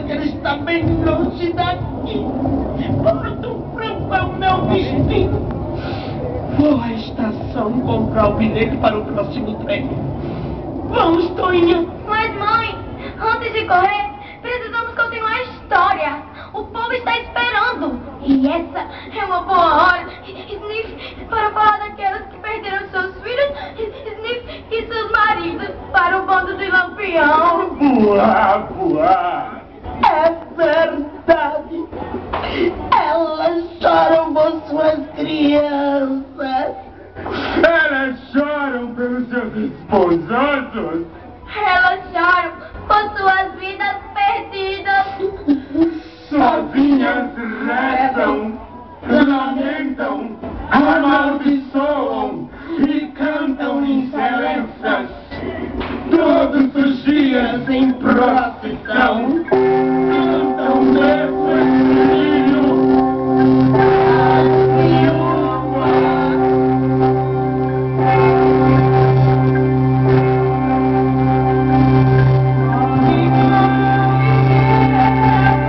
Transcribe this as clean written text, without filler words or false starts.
que ele está bem longe daqui. Porto Franco é o meu destino. Vou à estação comprar o bilhete para o próximo trem. Vamos, Toinha. Mas, mãe, antes de correr, precisamos continuar a história. O povo está esperando. E essa é uma boa hora, Sniff, para falar daquelas que perderam seus filhos, Sniff e seus maridos para o bando de lampião. Boa, boa. É verdade. Elas choram por suas crianças. Elas choram pelos seus esposados.